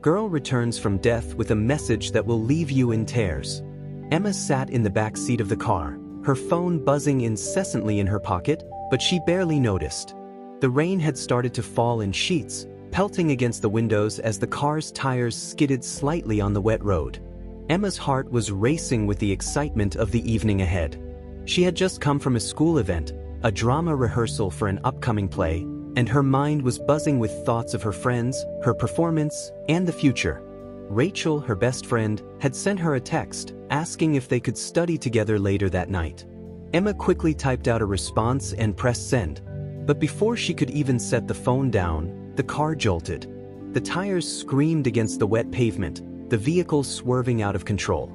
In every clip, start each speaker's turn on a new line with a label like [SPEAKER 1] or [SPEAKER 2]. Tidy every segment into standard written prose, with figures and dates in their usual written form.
[SPEAKER 1] girl returns from death with a message that will leave you in tears. Emma sat in the back seat of the car, her phone buzzing incessantly in her pocket, but she barely noticed. The rain had started to fall in sheets, pelting against the windows as the car's tires skidded slightly on the wet road. Emma's heart was racing with the excitement of the evening ahead. She had just come from a school event, a drama rehearsal for an upcoming play, and her mind was buzzing with thoughts of her friends, her performance, and the future. Rachel, her best friend, had sent her a text asking if they could study together later that night. Emma quickly typed out a response and pressed send. But before she could even set the phone down, the car jolted. The tires screamed against the wet pavement, the vehicle swerving out of control.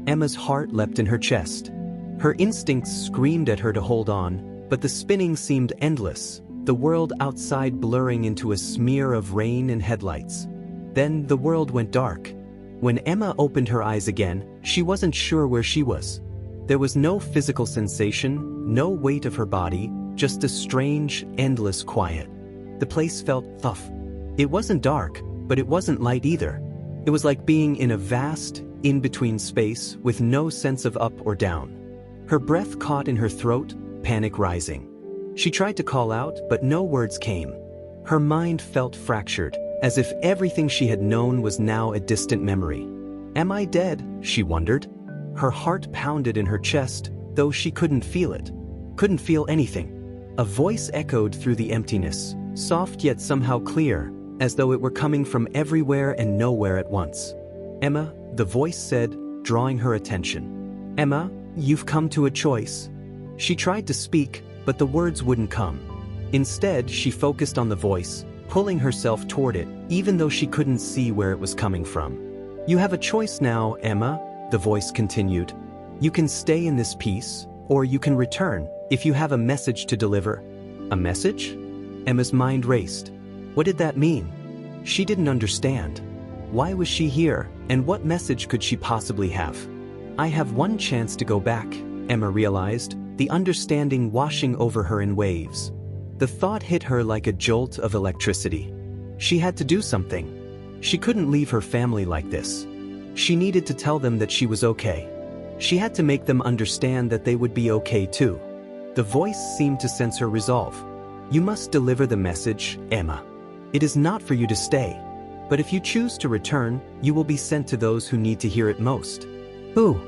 [SPEAKER 1] Emma's heart leapt in her chest. Her instincts screamed at her to hold on, but the spinning seemed endless, the world outside blurring into a smear of rain and headlights. Then the world went dark. When Emma opened her eyes again, she wasn't sure where she was. There was no physical sensation, no weight of her body, just a strange, endless quiet. The place felt tough. It wasn't dark, but it wasn't light either. It was like being in a vast, in-between space with no sense of up or down. Her breath caught in her throat, panic rising. She tried to call out, but no words came. Her mind felt fractured, as if everything she had known was now a distant memory. Am I dead? She wondered. Her heart pounded in her chest, though she couldn't feel it. Couldn't feel anything. A voice echoed through the emptiness, soft yet somehow clear, as though it were coming from everywhere and nowhere at once. Emma, the voice said, drawing her attention. Emma, you've come to a choice. She tried to speak, but the words wouldn't come. Instead, she focused on the voice, pulling herself toward it, even though she couldn't see where it was coming from. You have a choice now, Emma, the voice continued. You can stay in this peace, or you can return, if you have a message to deliver. A message? Emma's mind raced. What did that mean? She didn't understand. Why was she here, and what message could she possibly have? I have one chance to go back, Emma realized, the understanding washing over her in waves. The thought hit her like a jolt of electricity. She had to do something. She couldn't leave her family like this. She needed to tell them that she was okay. She had to make them understand that they would be okay too. The voice seemed to sense her resolve. You must deliver the message, Emma. It is not for you to stay. But if you choose to return, you will be sent to those who need to hear it most. Who?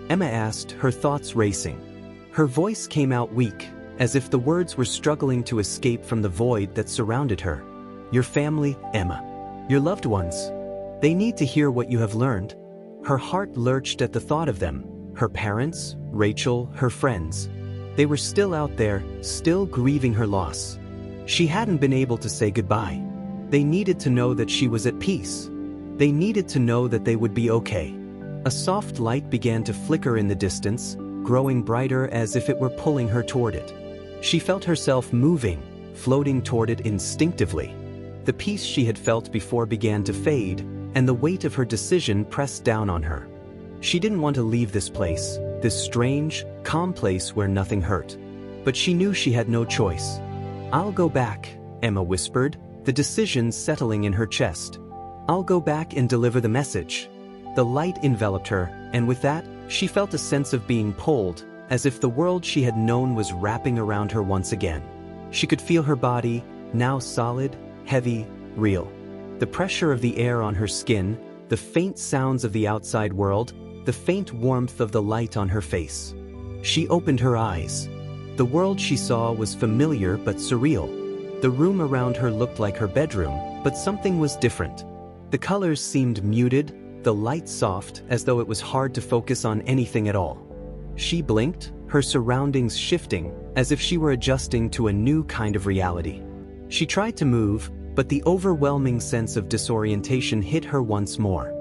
[SPEAKER 1] Emma asked, her thoughts racing. Her voice came out weak, as if the words were struggling to escape from the void that surrounded her. Your family, Emma. Your loved ones. They need to hear what you have learned. Her heart lurched at the thought of them. Her parents, Rachel, her friends. They were still out there, still grieving her loss. She hadn't been able to say goodbye. They needed to know that she was at peace. They needed to know that they would be okay. A soft light began to flicker in the distance, growing brighter as if it were pulling her toward it. She felt herself moving, floating toward it instinctively. The peace she had felt before began to fade, and the weight of her decision pressed down on her. She didn't want to leave this place, this strange, calm place where nothing hurt. But she knew she had no choice. I'll go back, Emma whispered, the decision settling in her chest. I'll go back and deliver the message. The light enveloped her, and with that, she felt a sense of being pulled, as if the world she had known was wrapping around her once again. She could feel her body, now solid, heavy, real. The pressure of the air on her skin, the faint sounds of the outside world, the faint warmth of the light on her face. She opened her eyes. The world she saw was familiar but surreal. The room around her looked like her bedroom, but something was different. The colors seemed muted, the light soft, as though it was hard to focus on anything at all. She blinked, her surroundings shifting, as if she were adjusting to a new kind of reality. She tried to move, but the overwhelming sense of disorientation hit her once more.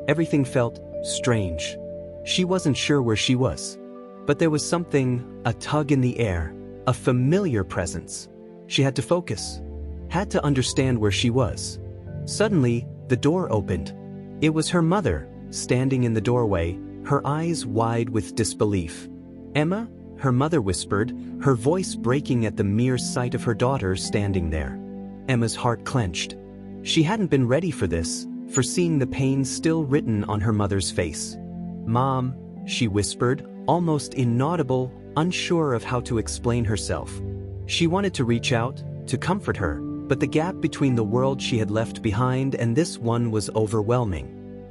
[SPEAKER 1] Everything felt strange. She wasn't sure where she was. But there was something, a tug in the air, a familiar presence. She had to focus, had to understand where she was. Suddenly, the door opened. It was her mother, standing in the doorway, her eyes wide with disbelief. Emma, her mother whispered, her voice breaking at the mere sight of her daughter standing there. Emma's heart clenched. She hadn't been ready for this, for seeing the pain still written on her mother's face. "Mom," she whispered, almost inaudible, unsure of how to explain herself. She wanted to reach out, to comfort her, but the gap between the world she had left behind and this one was overwhelming.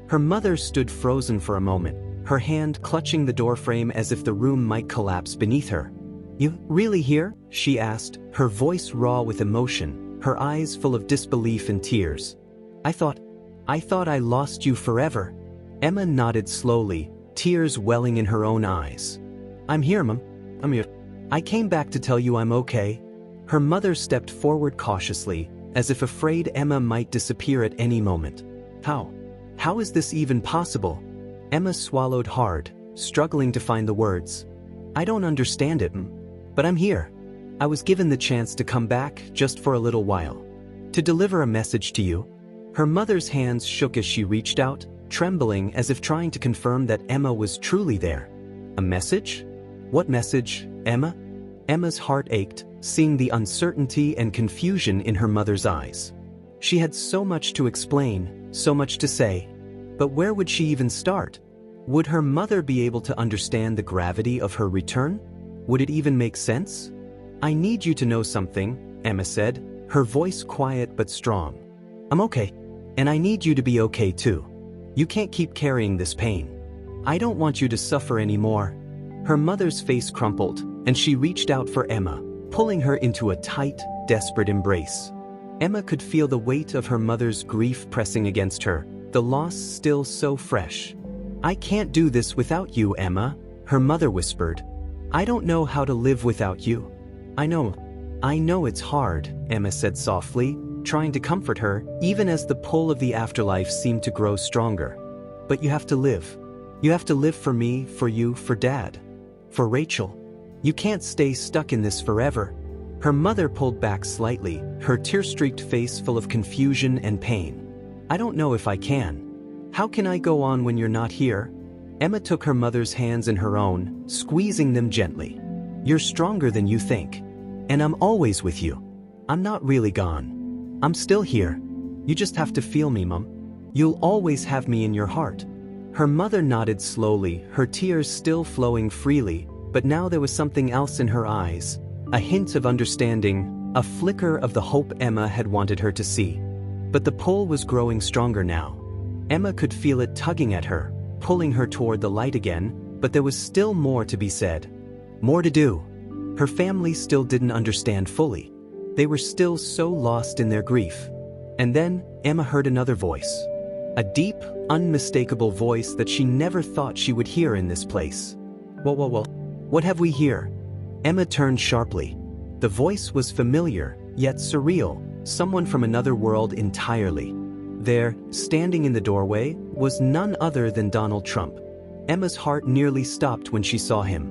[SPEAKER 1] Her mother stood frozen for a moment, her hand clutching the doorframe as if the room might collapse beneath her. "You really here?" she asked, her voice raw with emotion, her eyes full of disbelief and tears. I thought I lost you forever." Emma nodded slowly, tears welling in her own eyes. "I'm here, Mom. I'm here. I came back to tell you I'm okay." Her mother stepped forward cautiously, as if afraid Emma might disappear at any moment. How is this even possible?" Emma swallowed hard, struggling to find the words. "I don't understand it, but I'm here. I was given the chance to come back just for a little while. To deliver a message to you." Her mother's hands shook as she reached out, trembling as if trying to confirm that Emma was truly there. "A message? What message, Emma?" Emma's heart ached, seeing the uncertainty and confusion in her mother's eyes. She had so much to explain, so much to say. But where would she even start? Would her mother be able to understand the gravity of her return? Would it even make sense? "I need you to know something," Emma said, her voice quiet but strong. "I'm okay. And I need you to be okay too. You can't keep carrying this pain. I don't want you to suffer anymore." Her mother's face crumpled, and she reached out for Emma, pulling her into a tight, desperate embrace. Emma could feel the weight of her mother's grief pressing against her, the loss still so fresh. "I can't do this without you, Emma," her mother whispered. "I don't know how to live without you." I know it's hard," Emma said softly, trying to comfort her, even as the pull of the afterlife seemed to grow stronger. "But you have to live. You have to live for me, for you, for Dad. For Rachel. You can't stay stuck in this forever." Her mother pulled back slightly, her tear-streaked face full of confusion and pain. "I don't know if I can. How can I go on when you're not here?" Emma took her mother's hands in her own, squeezing them gently. "You're stronger than you think. And I'm always with you. I'm not really gone. I'm still here. You just have to feel me, Mom. You'll always have me in your heart." Her mother nodded slowly, her tears still flowing freely, but now there was something else in her eyes, a hint of understanding, a flicker of the hope Emma had wanted her to see. But the pull was growing stronger now. Emma could feel it tugging at her, pulling her toward the light again, but there was still more to be said. More to do. Her family still didn't understand fully. They were still so lost in their grief. And then, Emma heard another voice. A deep, unmistakable voice that she never thought she would hear in this place. Whoa, what have we here?" Emma turned sharply. The voice was familiar, yet surreal, someone from another world entirely. There, standing in the doorway, was none other than Donald Trump. Emma's heart nearly stopped when she saw him.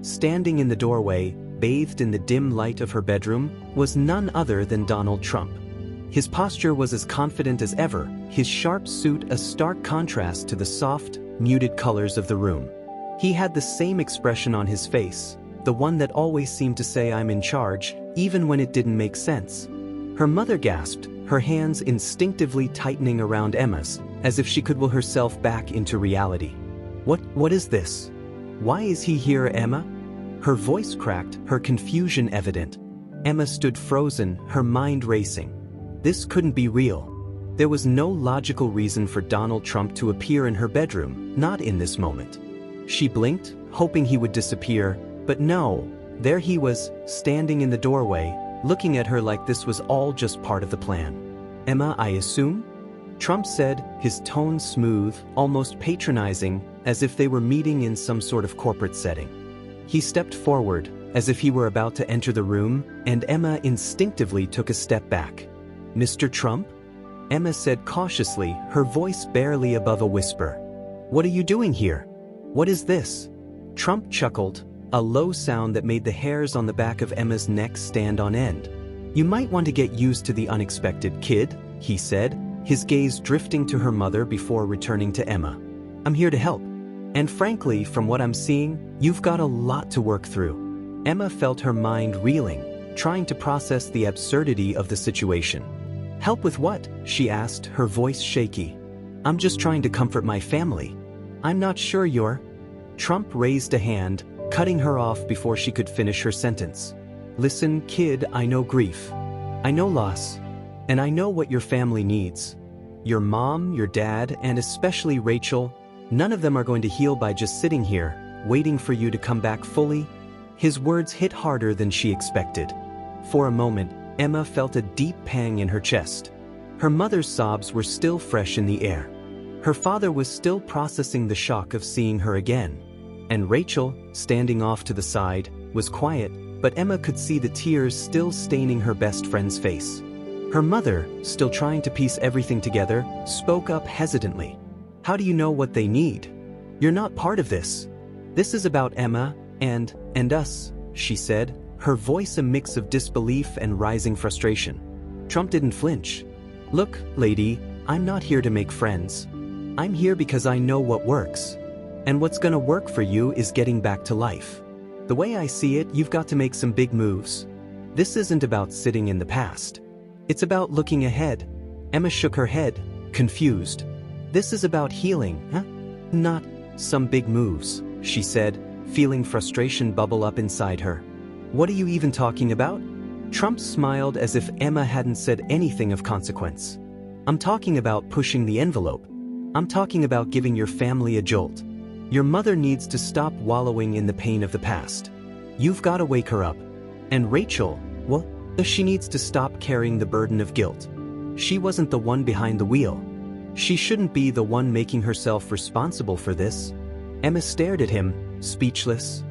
[SPEAKER 1] Standing in the doorway, bathed in the dim light of her bedroom, was none other than Donald Trump. His posture was as confident as ever, his sharp suit a stark contrast to the soft, muted colors of the room. He had the same expression on his face, the one that always seemed to say "I'm in charge," even when it didn't make sense. Her mother gasped, her hands instinctively tightening around Emma's, as if she could will herself back into reality. What is this? Why is he here, Emma?" Her voice cracked, her confusion evident. Emma stood frozen, her mind racing. This couldn't be real. There was no logical reason for Donald Trump to appear in her bedroom, not in this moment. She blinked, hoping he would disappear, but no, there he was, standing in the doorway, looking at her like this was all just part of the plan. "Emma, I assume?" Trump said, his tone smooth, almost patronizing, as if they were meeting in some sort of corporate setting. He stepped forward, as if he were about to enter the room, and Emma instinctively took a step back. "Mr. Trump?" Emma said cautiously, her voice barely above a whisper. "What are you doing here? What is this?" Trump chuckled, a low sound that made the hairs on the back of Emma's neck stand on end. "You might want to get used to the unexpected, kid," he said, his gaze drifting to her mother before returning to Emma. "I'm here to help. And frankly, from what I'm seeing, you've got a lot to work through." Emma felt her mind reeling, trying to process the absurdity of the situation. "Help with what?" she asked, her voice shaky. I'm just trying to comfort my family. I'm not sure you're... Trump raised a hand, cutting her off before she could finish her sentence. Listen, kid, I know grief. I know loss. And I know what your family needs. Your mom, your dad, and especially Rachel, none of them are going to heal by just sitting here, waiting for you to come back fully. His words hit harder than she expected. For a moment, Emma felt a deep pang in her chest. Her mother's sobs were still fresh in the air. Her father was still processing the shock of seeing her again. And Rachel, standing off to the side, was quiet, but Emma could see the tears still staining her best friend's face. Her mother, still trying to piece everything together, spoke up hesitantly. How do you know what they need? You're not part of this. This is about Emma and us, she said, her voice a mix of disbelief and rising frustration. Trump didn't flinch. Look, lady, I'm not here to make friends. I'm here because I know what works. And what's gonna work for you is getting back to life. The way I see it, you've got to make some big moves. This isn't about sitting in the past. It's about looking ahead. Emma shook her head, confused. This is about healing, huh? Not some big moves, she said, feeling frustration bubble up inside her. What are you even talking about? Trump smiled as if Emma hadn't said anything of consequence. I'm talking about pushing the envelope. I'm talking about giving your family a jolt. Your mother needs to stop wallowing in the pain of the past. You've got to wake her up. And Rachel, well, she needs to stop carrying the burden of guilt. She wasn't the one behind the wheel. She shouldn't be the one making herself responsible for this. Emma stared at him, speechless.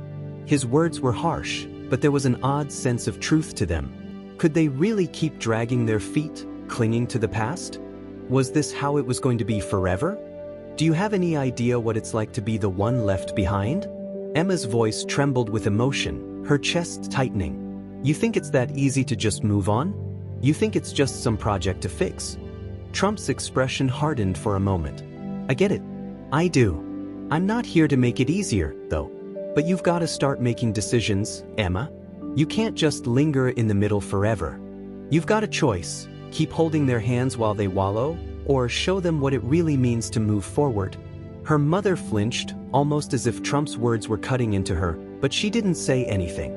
[SPEAKER 1] His words were harsh, but there was an odd sense of truth to them. Could they really keep dragging their feet, clinging to the past? Was this how it was going to be forever? Do you have any idea what it's like to be the one left behind? Emma's voice trembled with emotion, her chest tightening. You think it's that easy to just move on? You think it's just some project to fix? Trump's expression hardened for a moment. I get it. I do. I'm not here to make it easier, though. But you've got to start making decisions, Emma. You can't just linger in the middle forever. You've got a choice. Keep holding their hands while they wallow, or show them what it really means to move forward. Her mother flinched, almost as if Trump's words were cutting into her, but she didn't say anything.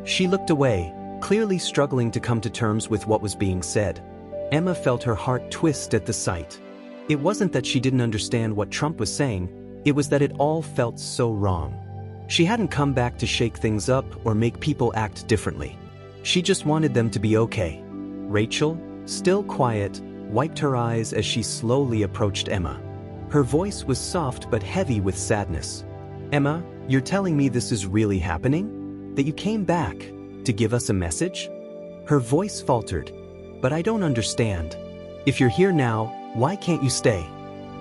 [SPEAKER 1] She looked away, clearly struggling to come to terms with what was being said. Emma felt her heart twist at the sight. It wasn't that she didn't understand what Trump was saying, it was that it all felt so wrong. She hadn't come back to shake things up or make people act differently. She just wanted them to be okay. Rachel, still quiet, wiped her eyes as she slowly approached Emma. Her voice was soft but heavy with sadness. Emma, you're telling me this is really happening? That you came back to give us a message? Her voice faltered. But I don't understand. If you're here now, why can't you stay?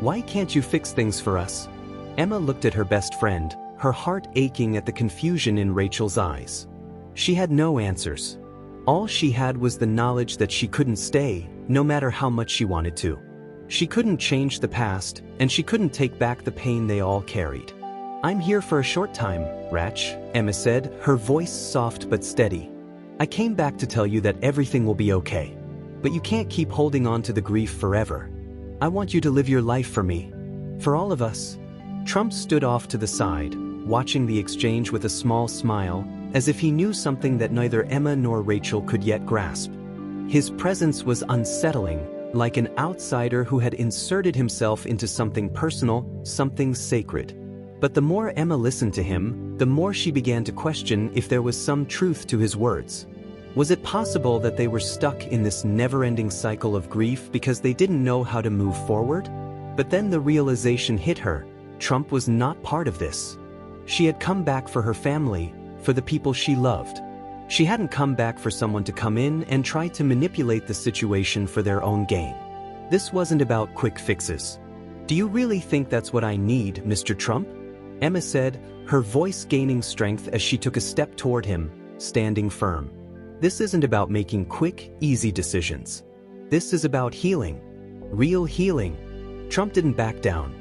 [SPEAKER 1] Why can't you fix things for us? Emma looked at her best friend, her heart aching at the confusion in Rachel's eyes. She had no answers. All she had was the knowledge that she couldn't stay, no matter how much she wanted to. She couldn't change the past, and she couldn't take back the pain they all carried. I'm here for a short time, Rach, Emma said, her voice soft but steady. I came back to tell you that everything will be okay. But you can't keep holding on to the grief forever. I want you to live your life for me. For all of us. Trump stood off to the side, watching the exchange with a small smile, as if he knew something that neither Emma nor Rachel could yet grasp. His presence was unsettling, like an outsider who had inserted himself into something personal, something sacred. But the more Emma listened to him, the more she began to question if there was some truth to his words. Was it possible that they were stuck in this never-ending cycle of grief because they didn't know how to move forward? But then the realization hit her. Trump was not part of this. She had come back for her family, for the people she loved. She hadn't come back for someone to come in and try to manipulate the situation for their own gain. This wasn't about quick fixes. Do you really think that's what I need, Mr. Trump? Emma said, her voice gaining strength as she took a step toward him, standing firm. This isn't about making quick, easy decisions. This is about healing. Real healing. Trump didn't back down.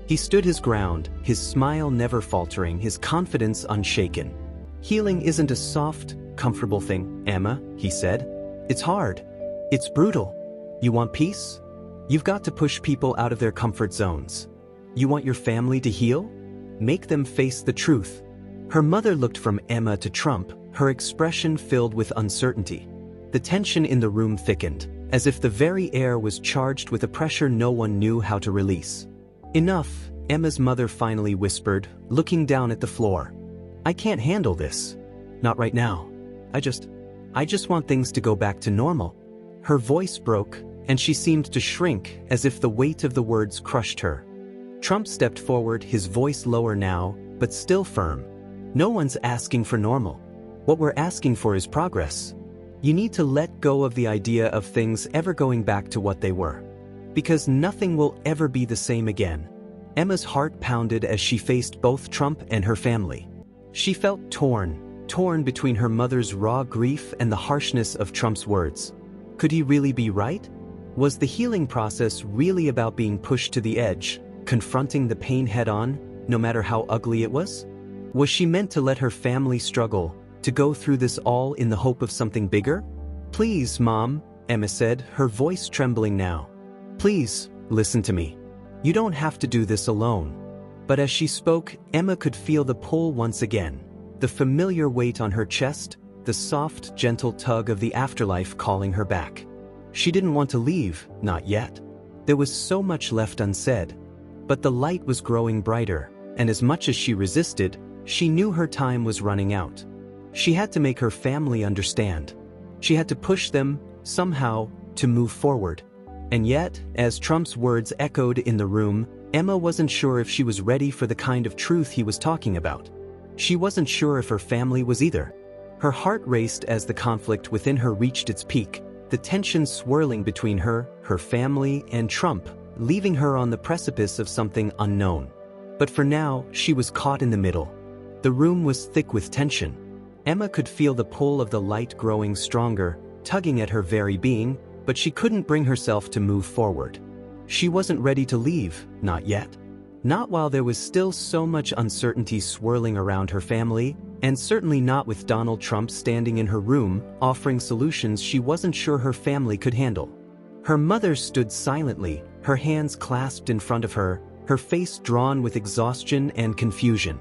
[SPEAKER 1] He stood his ground, his smile never faltering, his confidence unshaken. Healing isn't a soft, comfortable thing, Emma, he said. It's hard. It's brutal. You want peace? You've got to push people out of their comfort zones. You want your family to heal? Make them face the truth. Her mother looked from Emma to Trump, her expression filled with uncertainty. The tension in the room thickened, as if the very air was charged with a pressure no one knew how to release. Enough, Emma's mother finally whispered, looking down at the floor. I can't handle this. Not right now. I just want things to go back to normal. Her voice broke, and she seemed to shrink as if the weight of the words crushed her. Trump stepped forward, his voice lower now, but still firm. No one's asking for normal. What we're asking for is progress. You need to let go of the idea of things ever going back to what they were. Because nothing will ever be the same again. Emma's heart pounded as she faced both Trump and her family. She felt torn between her mother's raw grief and the harshness of Trump's words. Could he really be right? Was the healing process really about being pushed to the edge, confronting the pain head-on, no matter how ugly it was? Was she meant to let her family struggle, to go through this all in the hope of something bigger? Please, Mom, Emma said, her voice trembling now. Please, listen to me. You don't have to do this alone. But as she spoke, Emma could feel the pull once again. The familiar weight on her chest, the soft, gentle tug of the afterlife calling her back. She didn't want to leave, not yet. There was so much left unsaid. But the light was growing brighter, and as much as she resisted, she knew her time was running out. She had to make her family understand. She had to push them, somehow, to move forward. And yet, as Trump's words echoed in the room, Emma wasn't sure if she was ready for the kind of truth he was talking about. She wasn't sure if her family was either. Her heart raced as the conflict within her reached its peak, the tension swirling between her family, and Trump, leaving her on the precipice of something unknown. But for now, she was caught in the middle. The room was thick with tension. Emma could feel the pull of the light growing stronger, tugging at her very being, but she couldn't bring herself to move forward. She wasn't ready to leave, not yet. Not while there was still so much uncertainty swirling around her family, and certainly not with Donald Trump standing in her room, offering solutions she wasn't sure her family could handle. Her mother stood silently, her hands clasped in front of her, her face drawn with exhaustion and confusion.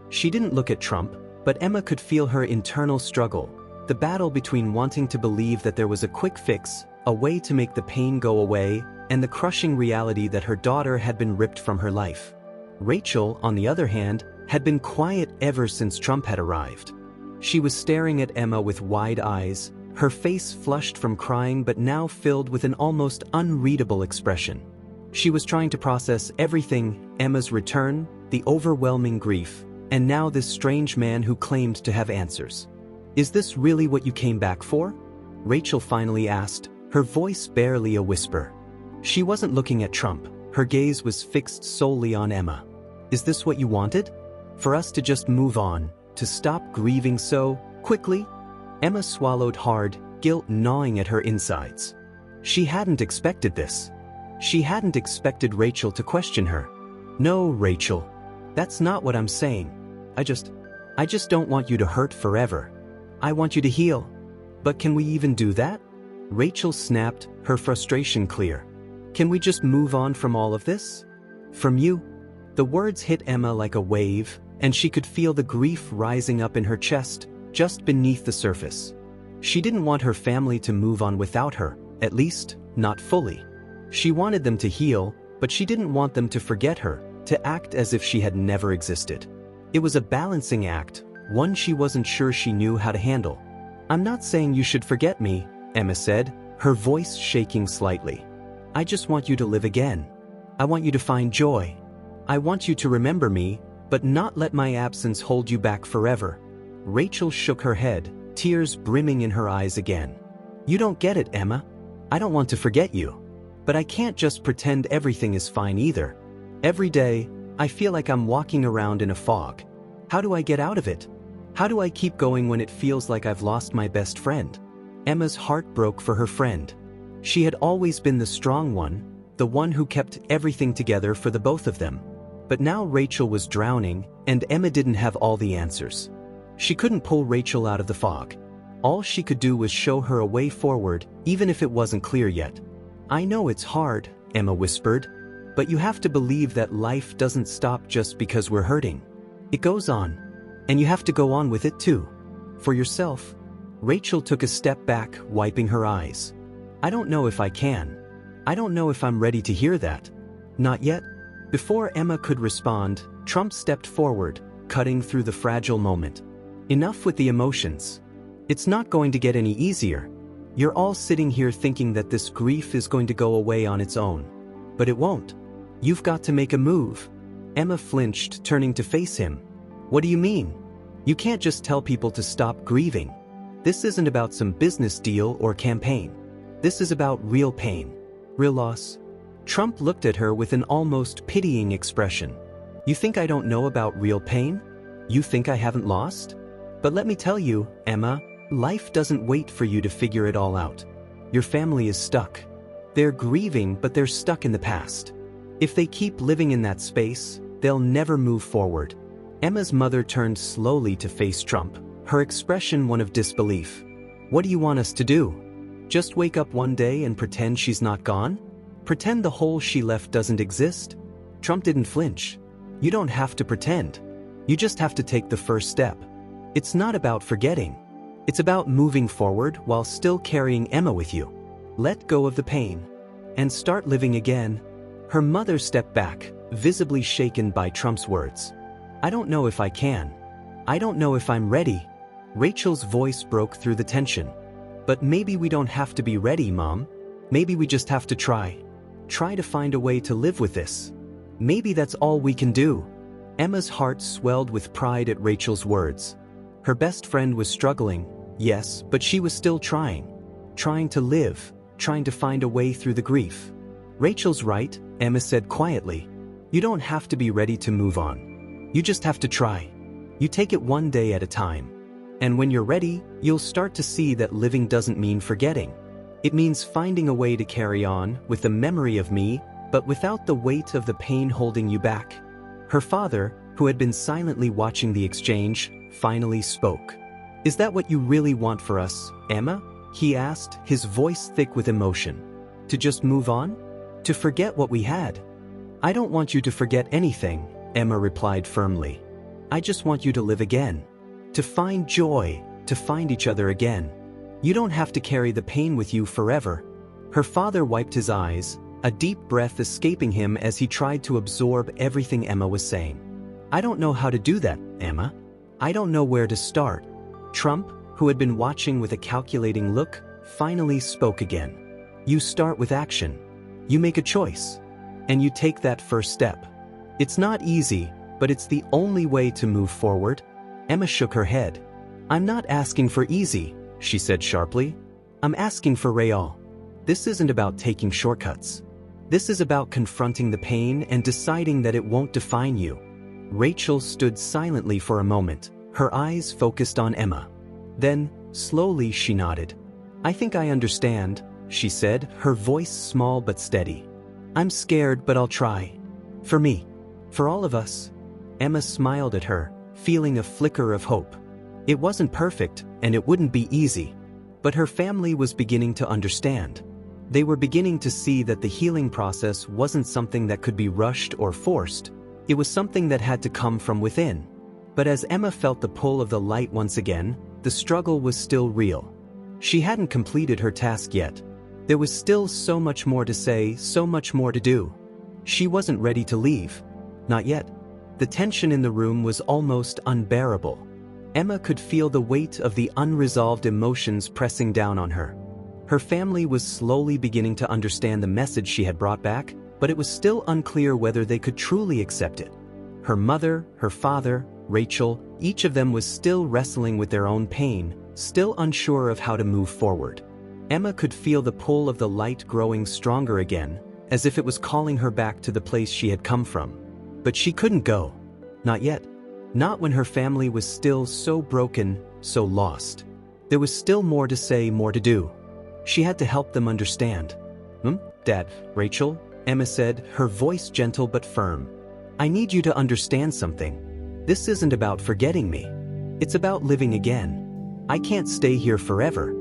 [SPEAKER 1] She didn't look at Trump, but Emma could feel her internal struggle, the battle between wanting to believe that there was a quick fix, a way to make the pain go away, and the crushing reality that her daughter had been ripped from her life. Rachel, on the other hand, had been quiet ever since Trump had arrived. She was staring at Emma with wide eyes, her face flushed from crying but now filled with an almost unreadable expression. She was trying to process everything: Emma's return, the overwhelming grief, and now this strange man who claimed to have answers. Is this really what you came back for? Rachel finally asked, her voice barely a whisper. She wasn't looking at Trump, her gaze was fixed solely on Emma. Is this what you wanted? For us to just move on, to stop grieving so quickly? Emma swallowed hard, guilt gnawing at her insides. She hadn't expected this. She hadn't expected Rachel to question her. No, Rachel. That's not what I'm saying. I just don't want you to hurt forever. I want you to heal. But can we even do that? Rachel snapped, her frustration clear. Can we just move on from all of this? From you? The words hit Emma like a wave, and she could feel the grief rising up in her chest, just beneath the surface. She didn't want her family to move on without her, at least, not fully. She wanted them to heal, but she didn't want them to forget her, to act as if she had never existed. It was a balancing act, one she wasn't sure she knew how to handle. I'm not saying you should forget me, Emma said, her voice shaking slightly. I just want you to live again. I want you to find joy. I want you to remember me, but not let my absence hold you back forever. Rachel shook her head, tears brimming in her eyes again. You don't get it, Emma. I don't want to forget you. But I can't just pretend everything is fine either. Every day, I feel like I'm walking around in a fog. How do I get out of it? How do I keep going when it feels like I've lost my best friend? Emma's heart broke for her friend. She had always been the strong one, the one who kept everything together for the both of them. But now Rachel was drowning, and Emma didn't have all the answers. She couldn't pull Rachel out of the fog. All she could do was show her a way forward, even if it wasn't clear yet. I know it's hard, Emma whispered. But you have to believe that life doesn't stop just because we're hurting. It goes on. And you have to go on with it too. For yourself. Rachel took a step back, wiping her eyes. I don't know if I can. I don't know if I'm ready to hear that. Not yet. Before Emma could respond, Trump stepped forward, cutting through the fragile moment. Enough with the emotions. It's not going to get any easier. You're all sitting here thinking that this grief is going to go away on its own. But it won't. You've got to make a move. Emma flinched, turning to face him. What do you mean? You can't just tell people to stop grieving. This isn't about some business deal or campaign. This is about real pain. Real loss. Trump looked at her with an almost pitying expression. You think I don't know about real pain? You think I haven't lost? But let me tell you, Emma, life doesn't wait for you to figure it all out. Your family is stuck. They're grieving, but they're stuck in the past. If they keep living in that space, they'll never move forward. Emma's mother turned slowly to face Trump, her expression one of disbelief. What do you want us to do? Just wake up one day and pretend she's not gone? Pretend the hole she left doesn't exist? Trump didn't flinch. You don't have to pretend. You just have to take the first step. It's not about forgetting. It's about moving forward while still carrying Emma with you. Let go of the pain. And start living again. Her mother stepped back, visibly shaken by Trump's words. I don't know if I can. I don't know if I'm ready. Rachel's voice broke through the tension. But maybe we don't have to be ready, Mom. Maybe we just have to try. Try to find a way to live with this. Maybe that's all we can do. Emma's heart swelled with pride at Rachel's words. Her best friend was struggling, yes, but she was still trying. Trying to live, trying to find a way through the grief. Rachel's right, Emma said quietly. You don't have to be ready to move on. You just have to try. You take it one day at a time. And when you're ready, you'll start to see that living doesn't mean forgetting. It means finding a way to carry on with the memory of me, but without the weight of the pain holding you back. Her father, who had been silently watching the exchange, finally spoke. Is that what you really want for us, Emma? He asked, his voice thick with emotion. To just move on? To forget what we had? I don't want you to forget anything, Emma replied firmly. I just want you to live again. To find joy, to find each other again. You don't have to carry the pain with you forever. Her father wiped his eyes, a deep breath escaping him as he tried to absorb everything Emma was saying. I don't know how to do that, Emma. I don't know where to start. Trump, who had been watching with a calculating look, finally spoke again. You start with action. You make a choice. And you take that first step. It's not easy, but it's the only way to move forward. Emma shook her head. I'm not asking for easy, she said sharply. I'm asking for real. This isn't about taking shortcuts. This is about confronting the pain and deciding that it won't define you. Rachel stood silently for a moment, her eyes focused on Emma. Then, slowly she nodded. I think I understand, she said, her voice small but steady. I'm scared, but I'll try. For me. For all of us. Emma smiled at her, feeling a flicker of hope. It wasn't perfect, and it wouldn't be easy. But her family was beginning to understand. They were beginning to see that the healing process wasn't something that could be rushed or forced. It was something that had to come from within. But as Emma felt the pull of the light once again, the struggle was still real. She hadn't completed her task yet. There was still so much more to say, so much more to do. She wasn't ready to leave. Not yet. The tension in the room was almost unbearable. Emma could feel the weight of the unresolved emotions pressing down on her. Her family was slowly beginning to understand the message she had brought back, but it was still unclear whether they could truly accept it. Her mother, her father, Rachel, each of them was still wrestling with their own pain, still unsure of how to move forward. Emma could feel the pull of the light growing stronger again, as if it was calling her back to the place she had come from. But she couldn't go. Not yet. Not when her family was still so broken, so lost. There was still more to say, more to do. She had to help them understand. Dad, Rachel, Emma said, her voice gentle but firm. I need you to understand something. This isn't about forgetting me. It's about living again. I can't stay here forever.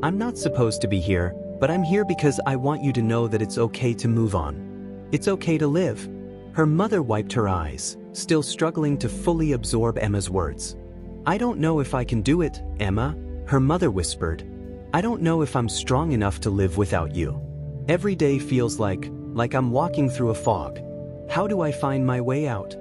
[SPEAKER 1] I'm not supposed to be here, But I'm here because I want you to know that it's okay to move on. It's okay to live. Her mother wiped her eyes, still struggling to fully absorb Emma's words. I don't know if I can do it, Emma, her mother whispered. I don't know if I'm strong enough to live without you. Every day feels like I'm walking through a fog. How do I find my way out?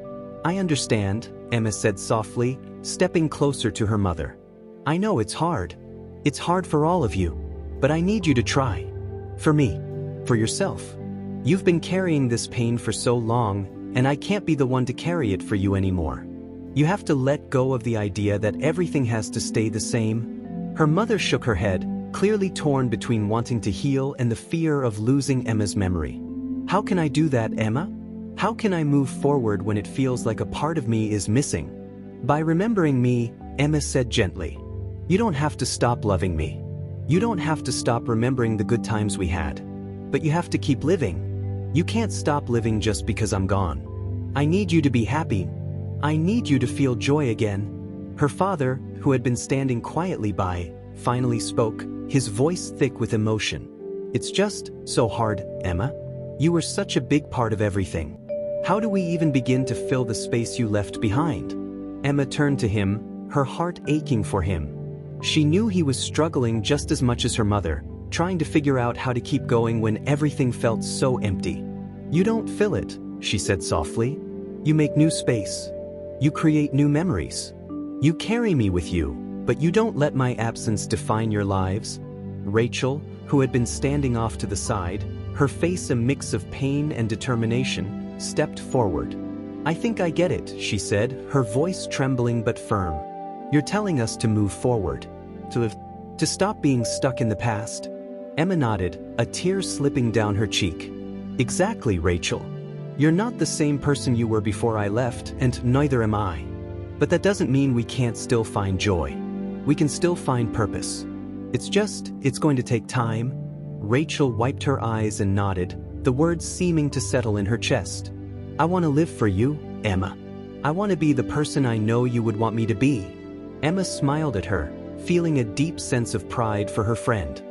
[SPEAKER 1] I understand, Emma said softly, stepping closer to her mother. I know it's hard. It's hard for all of you. But I need you to try. For me. For yourself. You've been carrying this pain for so long, and I can't be the one to carry it for you anymore. You have to let go of the idea that everything has to stay the same. Her mother shook her head, clearly torn between wanting to heal and the fear of losing Emma's memory. How can I do that, Emma? How can I move forward when it feels like a part of me is missing? By remembering me, Emma said gently. You don't have to stop loving me. You don't have to stop remembering the good times we had. But you have to keep living. You can't stop living just because I'm gone. I need you to be happy. I need you to feel joy again. Her father, who had been standing quietly by, finally spoke, his voice thick with emotion. It's just so hard, Emma. You were such a big part of everything. How do we even begin to fill the space you left behind? Emma turned to him, her heart aching for him. She knew he was struggling just as much as her mother, trying to figure out how to keep going when everything felt so empty. You don't fill it, she said softly. You make new space. You create new memories. You carry me with you, but you don't let my absence define your lives. Rachel, who had been standing off to the side, her face a mix of pain and determination, stepped forward. I think I get it, she said, her voice trembling but firm. You're telling us to move forward, to stop being stuck in the past. Emma nodded, a tear slipping down her cheek. Exactly, Rachel. You're not the same person you were before I left, and neither am I. But that doesn't mean we can't still find joy. We can still find purpose. It's going to take time. Rachel wiped her eyes and nodded, the words seeming to settle in her chest. I want to live for you, Emma. I want to be the person I know you would want me to be. Emma smiled at her, feeling a deep sense of pride for her friend.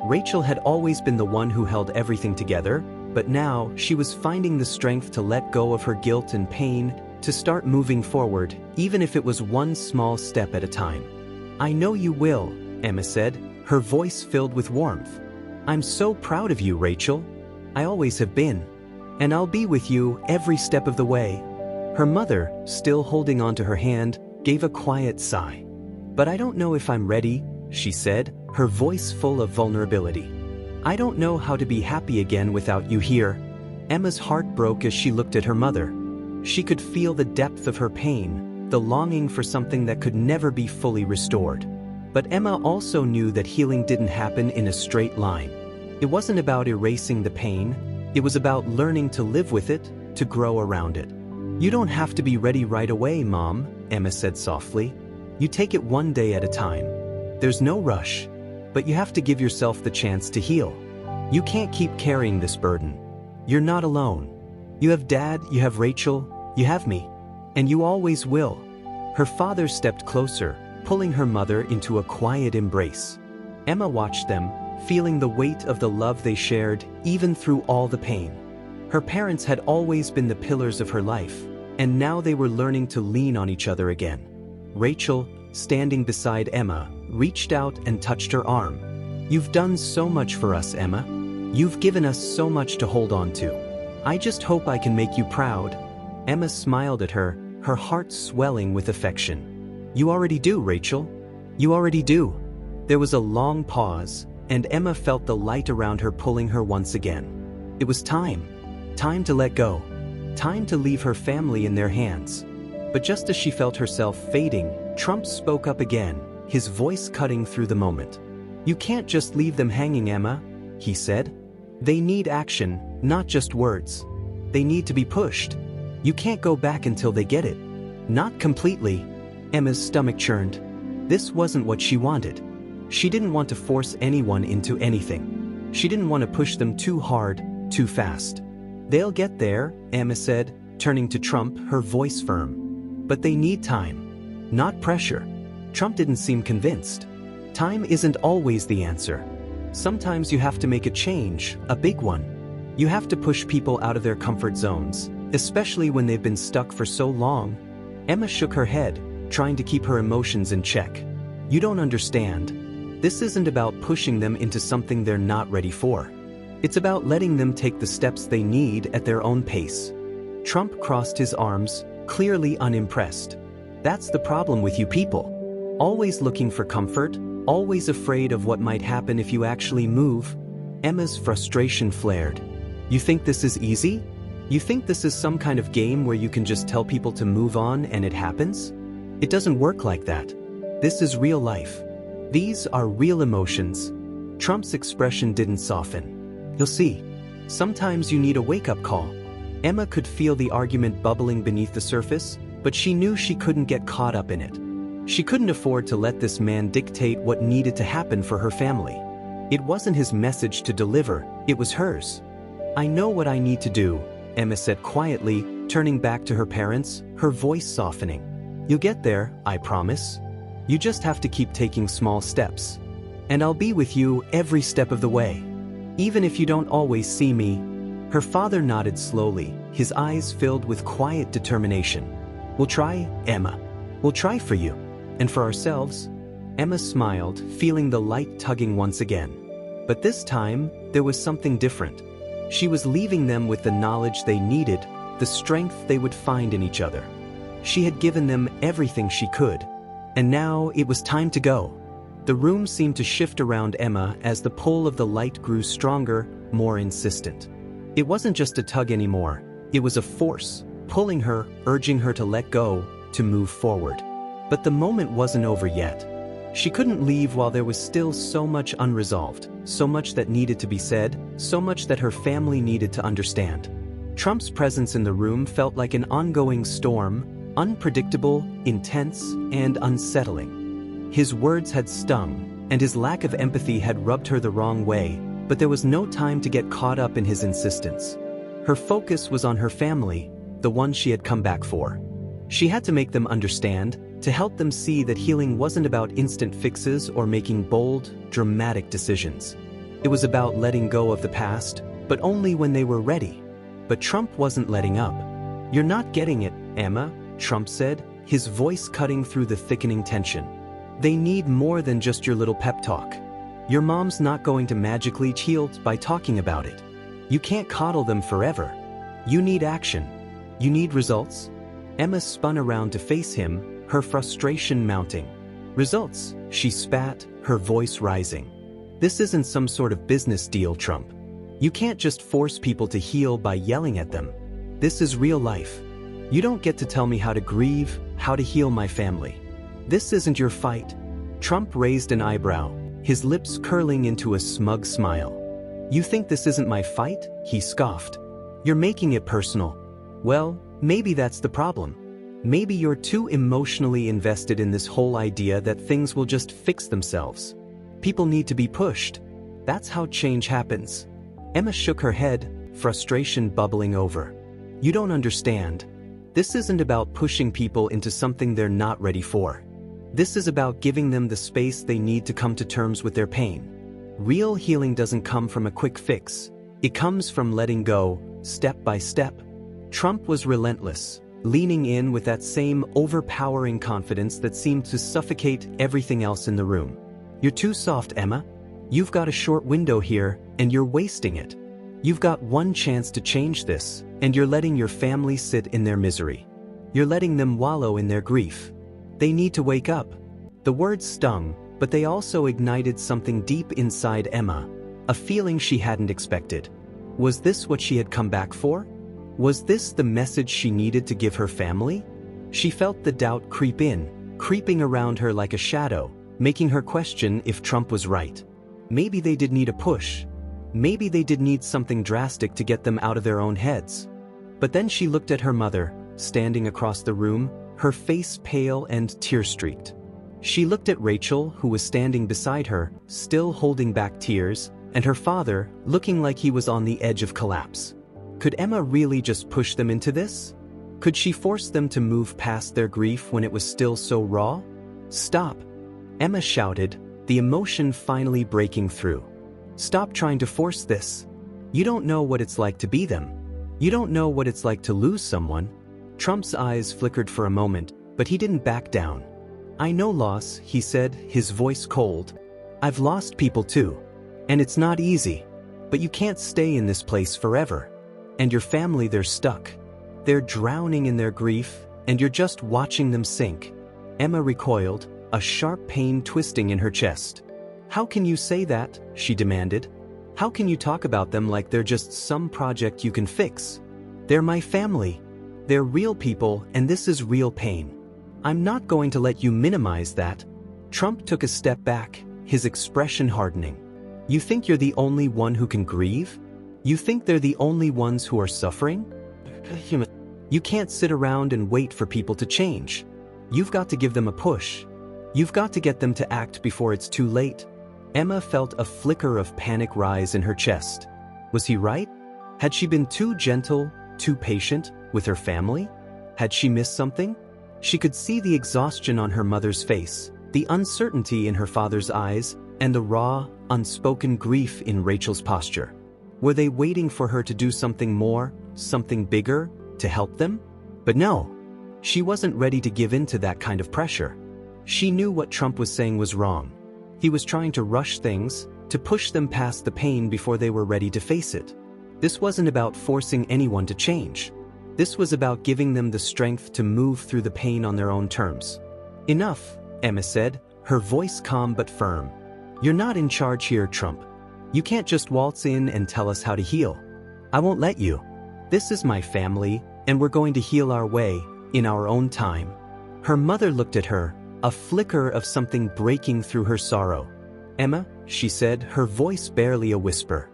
[SPEAKER 1] Rachel had always been the one who held everything together, but now she was finding the strength to let go of her guilt and pain, to start moving forward, even if it was one small step at a time. I know you will, Emma said, her voice filled with warmth. I'm so proud of you, Rachel. I always have been. And I'll be with you every step of the way. Her mother, still holding onto her hand, gave a quiet sigh. But I don't know if I'm ready, she said, her voice full of vulnerability. I don't know how to be happy again without you here. Emma's heart broke as she looked at her mother. She could feel the depth of her pain, the longing for something that could never be fully restored. But Emma also knew that healing didn't happen in a straight line. It wasn't about erasing the pain, it was about learning to live with it, to grow around it. You don't have to be ready right away, Mom, Emma said softly. You take it one day at a time. There's no rush, but you have to give yourself the chance to heal. You can't keep carrying this burden. You're not alone. You have Dad, you have Rachel, you have me, and you always will. Her father stepped closer, pulling her mother into a quiet embrace. Emma watched them, feeling the weight of the love they shared, even through all the pain. Her parents had always been the pillars of her life, and now they were learning to lean on each other again. Rachel, standing beside Emma, reached out and touched her arm. You've done so much for us, Emma. You've given us so much to hold on to. I just hope I can make you proud. Emma smiled at her, her heart swelling with affection. You already do, Rachel. You already do. There was a long pause, and Emma felt the light around her pulling her once again. It was time. Time to let go. Time to leave her family in their hands. But just as she felt herself fading, Trump spoke up again, his voice cutting through the moment. You can't just leave them hanging, Emma, he said. They need action, not just words. They need to be pushed. You can't go back until they get it. Not completely. Emma's stomach churned. This wasn't what she wanted. She didn't want to force anyone into anything. She didn't want to push them too hard, too fast. They'll get there, Emma said, turning to Trump, her voice firm. But they need time, not pressure. Trump didn't seem convinced. Time isn't always the answer. Sometimes you have to make a change, a big one. You have to push people out of their comfort zones, especially when they've been stuck for so long. Emma shook her head, trying to keep her emotions in check. You don't understand. This isn't about pushing them into something they're not ready for. It's about letting them take the steps they need at their own pace. Trump crossed his arms, clearly unimpressed. That's the problem with you people. Always looking for comfort, always afraid of what might happen if you actually move. Emma's frustration flared. You think this is easy? You think this is some kind of game where you can just tell people to move on and it happens? It doesn't work like that. This is real life. These are real emotions. Trump's expression didn't soften. You'll see. Sometimes you need a wake-up call. Emma could feel the argument bubbling beneath the surface, but she knew she couldn't get caught up in it. She couldn't afford to let this man dictate what needed to happen for her family. It wasn't his message to deliver, it was hers. I know what I need to do, Emma said quietly, turning back to her parents, her voice softening. You'll get there, I promise. You just have to keep taking small steps. And I'll be with you every step of the way. Even if you don't always see me. Her father nodded slowly, his eyes filled with quiet determination. We'll try, Emma. We'll try for you. And for ourselves. Emma smiled, feeling the light tugging once again. But this time, there was something different. She was leaving them with the knowledge they needed, the strength they would find in each other. She had given them everything she could. And now it was time to go. The room seemed to shift around Emma as the pull of the light grew stronger, more insistent. It wasn't just a tug anymore. It was a force, pulling her, urging her to let go, to move forward. But the moment wasn't over yet. She couldn't leave while there was still so much unresolved, so much that needed to be said, so much that her family needed to understand. Trump's presence in the room felt like an ongoing storm, unpredictable, intense, and unsettling. His words had stung, and his lack of empathy had rubbed her the wrong way, but there was no time to get caught up in his insistence. Her focus was on her family, the one she had come back for. She had to make them understand, to help them see that healing wasn't about instant fixes or making bold, dramatic decisions. It was about letting go of the past, but only when they were ready. But Trump wasn't letting up. You're not getting it, Emma, Trump said, his voice cutting through the thickening tension. They need more than just your little pep talk. Your mom's not going to magically heal by talking about it. You can't coddle them forever. You need action. You need results. Emma spun around to face him, her frustration mounting. Results, she spat, her voice rising. This isn't some sort of business deal, Trump. You can't just force people to heal by yelling at them. This is real life. You don't get to tell me how to grieve, how to heal my family. This isn't your fight. Trump raised an eyebrow, his lips curling into a smug smile. You think this isn't my fight? He scoffed. You're making it personal. Well, maybe that's the problem. Maybe you're too emotionally invested in this whole idea that things will just fix themselves. People need to be pushed. That's how change happens. Emma shook her head, frustration bubbling over. You don't understand. This isn't about pushing people into something they're not ready for. This is about giving them the space they need to come to terms with their pain. Real healing doesn't come from a quick fix. It comes from letting go, step by step. Trump was relentless, leaning in with that same overpowering confidence that seemed to suffocate everything else in the room. You're too soft, Emma. You've got a short window here, and you're wasting it. You've got one chance to change this, and you're letting your family sit in their misery. You're letting them wallow in their grief. They need to wake up. The words stung, but they also ignited something deep inside Emma, a feeling she hadn't expected. Was this what she had come back for? Was this the message she needed to give her family? She felt the doubt creeping around her like a shadow, making her question if Trump was right. Maybe they did need a push. Maybe they did need something drastic to get them out of their own heads. But then she looked at her mother, standing across the room, her face pale and tear-streaked. She looked at Rachel, who was standing beside her, still holding back tears, and her father, looking like he was on the edge of collapse. Could Emma really just push them into this? Could she force them to move past their grief when it was still so raw? Stop! Emma shouted, the emotion finally breaking through. Stop trying to force this. You don't know what it's like to be them. You don't know what it's like to lose someone. Trump's eyes flickered for a moment, but he didn't back down. I know loss, he said, his voice cold. I've lost people too. And it's not easy. But you can't stay in this place forever. And your family, they're stuck. They're drowning in their grief, and you're just watching them sink. Emma recoiled, a sharp pain twisting in her chest. How can you say that? She demanded. How can you talk about them like they're just some project you can fix? They're my family. They're real people, and this is real pain. I'm not going to let you minimize that. Trump took a step back, his expression hardening. You think you're the only one who can grieve? You think they're the only ones who are suffering? You can't sit around and wait for people to change. You've got to give them a push. You've got to get them to act before it's too late. Emma felt a flicker of panic rise in her chest. Was he right? Had she been too gentle, too patient with her family? Had she missed something? She could see the exhaustion on her mother's face, the uncertainty in her father's eyes, and the raw, unspoken grief in Rachel's posture. Were they waiting for her to do something more, something bigger, to help them? But no, she wasn't ready to give in to that kind of pressure. She knew what Trump was saying was wrong. He was trying to rush things, to push them past the pain before they were ready to face it. This wasn't about forcing anyone to change. This was about giving them the strength to move through the pain on their own terms. Enough, Emma said, her voice calm but firm. You're not in charge here, Trump. You can't just waltz in and tell us how to heal. I won't let you. This is my family, and we're going to heal our way, in our own time. Her mother looked at her, a flicker of something breaking through her sorrow. Emma, she said, her voice barely a whisper.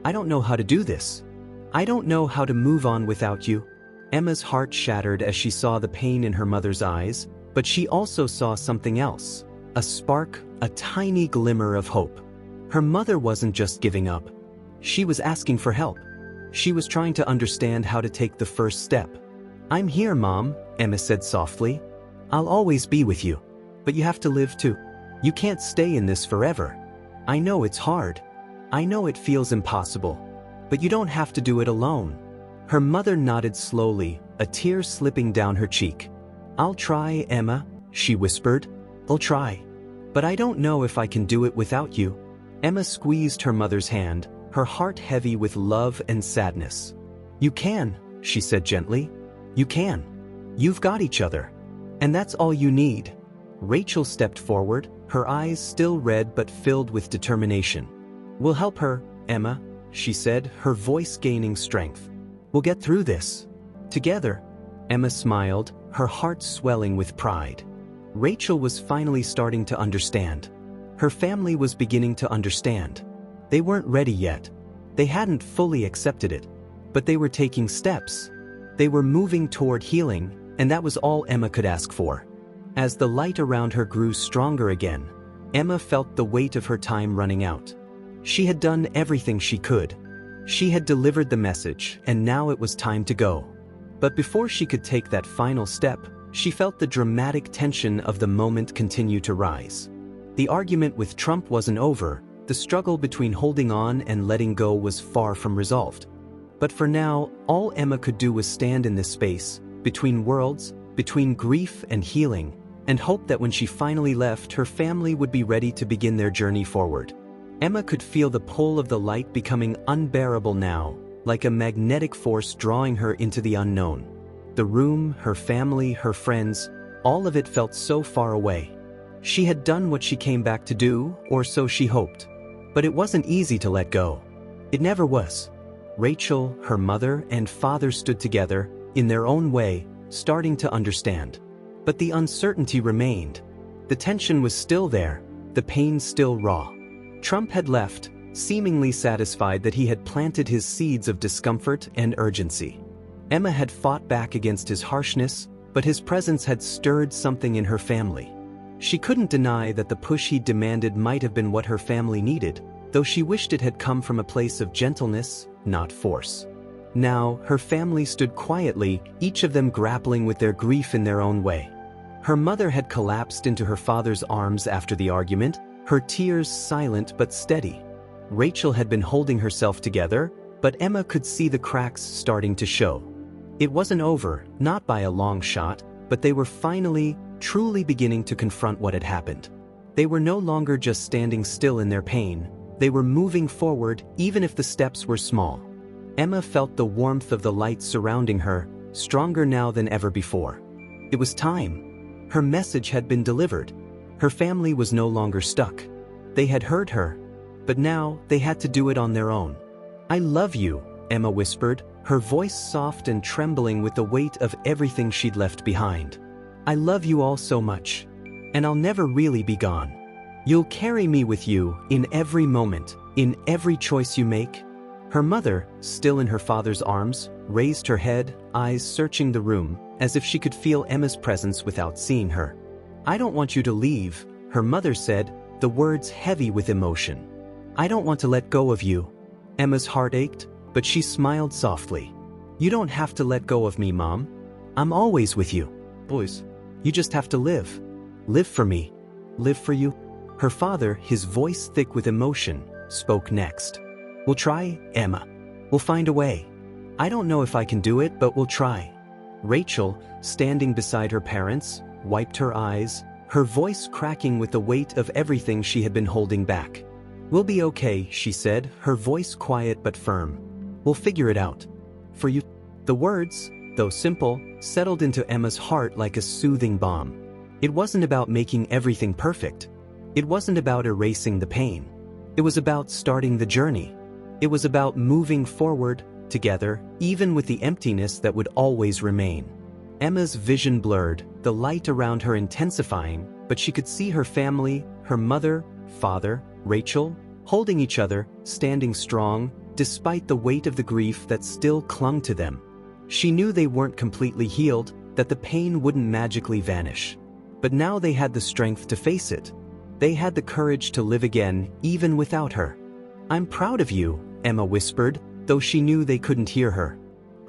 [SPEAKER 1] I don't know how to do this. I don't know how to move on without you. Emma's heart shattered as she saw the pain in her mother's eyes, but she also saw something else. A spark, a tiny glimmer of hope. Her mother wasn't just giving up. She was asking for help. She was trying to understand how to take the first step. I'm here, Mom, Emma said softly. I'll always be with you. But you have to live too. You can't stay in this forever. I know it's hard. I know it feels impossible. But you don't have to do it alone. Her mother nodded slowly, a tear slipping down her cheek. I'll try, Emma, she whispered. I'll try. But I don't know if I can do it without you. Emma squeezed her mother's hand, her heart heavy with love and sadness. You can, she said gently. You can. You've got each other. And that's all you need. Rachel stepped forward, her eyes still red but filled with determination. We'll help her, Emma, she said, her voice gaining strength. We'll get through this. Together. Emma smiled, her heart swelling with pride. Rachel was finally starting to understand. Her family was beginning to understand. They weren't ready yet. They hadn't fully accepted it. But they were taking steps. They were moving toward healing, and that was all Emma could ask for. As the light around her grew stronger again, Emma felt the weight of her time running out. She had done everything she could. She had delivered the message, and now it was time to go. But before she could take that final step, she felt the dramatic tension of the moment continue to rise. The argument with Trump wasn't over. The struggle between holding on and letting go was far from resolved. But for now, all Emma could do was stand in this space, between worlds, between grief and healing, and hope that when she finally left, her family would be ready to begin their journey forward. Emma could feel the pull of the light becoming unbearable now, like a magnetic force drawing her into the unknown. The room, her family, her friends, all of it felt so far away. She had done what she came back to do, or so she hoped. But it wasn't easy to let go. It never was. Rachel, her mother, and father stood together, in their own way, starting to understand. But the uncertainty remained. The tension was still there, the pain still raw. Trump had left, seemingly satisfied that he had planted his seeds of discomfort and urgency. Emma had fought back against his harshness, but his presence had stirred something in her family. She couldn't deny that the push he demanded might have been what her family needed, though she wished it had come from a place of gentleness, not force. Now, her family stood quietly, each of them grappling with their grief in their own way. Her mother had collapsed into her father's arms after the argument, her tears silent but steady. Rachel had been holding herself together, but Emma could see the cracks starting to show. It wasn't over, not by a long shot, but they were finally, truly beginning to confront what had happened. They were no longer just standing still in their pain, they were moving forward even if the steps were small. Emma felt the warmth of the light surrounding her, stronger now than ever before. It was time. Her message had been delivered. Her family was no longer stuck. They had heard her, but now they had to do it on their own. "I love you," Emma whispered, her voice soft and trembling with the weight of everything she'd left behind. "I love you all so much. And I'll never really be gone. You'll carry me with you in every moment, in every choice you make." Her mother, still in her father's arms, raised her head, eyes searching the room, as if she could feel Emma's presence without seeing her. "I don't want you to leave," her mother said, the words heavy with emotion. "I don't want to let go of you." Emma's heart ached, but she smiled softly. "You don't have to let go of me, Mom. I'm always with you. Boys, you just have to live. Live for me. Live for you." Her father, his voice thick with emotion, spoke next. "We'll try, Emma. We'll find a way. I don't know if I can do it, but we'll try." Rachel, standing beside her parents, wiped her eyes, her voice cracking with the weight of everything she had been holding back. "We'll be okay," she said, her voice quiet but firm. "We'll figure it out. For you." The words, though simple, settled into Emma's heart like a soothing balm. It wasn't about making everything perfect. It wasn't about erasing the pain. It was about starting the journey. It was about moving forward, together, even with the emptiness that would always remain. Emma's vision blurred, the light around her intensifying, but she could see her family, her mother, father, Rachel, holding each other, standing strong, despite the weight of the grief that still clung to them. She knew they weren't completely healed, that the pain wouldn't magically vanish. But now they had the strength to face it. They had the courage to live again, even without her. "I'm proud of you," Emma whispered, though she knew they couldn't hear her.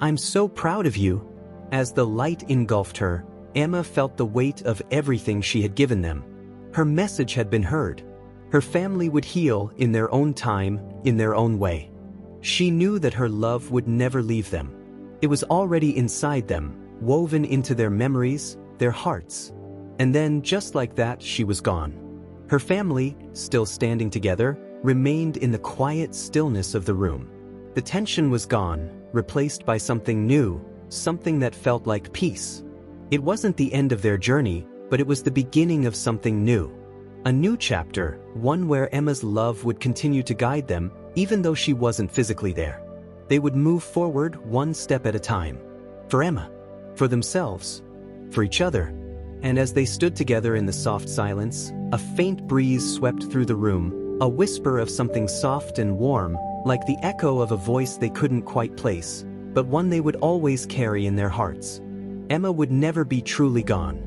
[SPEAKER 1] "I'm so proud of you." As the light engulfed her, Emma felt the weight of everything she had given them. Her message had been heard. Her family would heal in their own time, in their own way. She knew that her love would never leave them. It was already inside them, woven into their memories, their hearts. And then, just like that, she was gone. Her family, still standing together, remained in the quiet stillness of the room. The tension was gone, replaced by something new, something that felt like peace. It wasn't the end of their journey, but it was the beginning of something new. A new chapter, one where Emma's love would continue to guide them, even though she wasn't physically there. They would move forward one step at a time. For Emma, for themselves, for each other. And as they stood together in the soft silence, a faint breeze swept through the room, a whisper of something soft and warm, like the echo of a voice they couldn't quite place, but one they would always carry in their hearts. Emma would never be truly gone.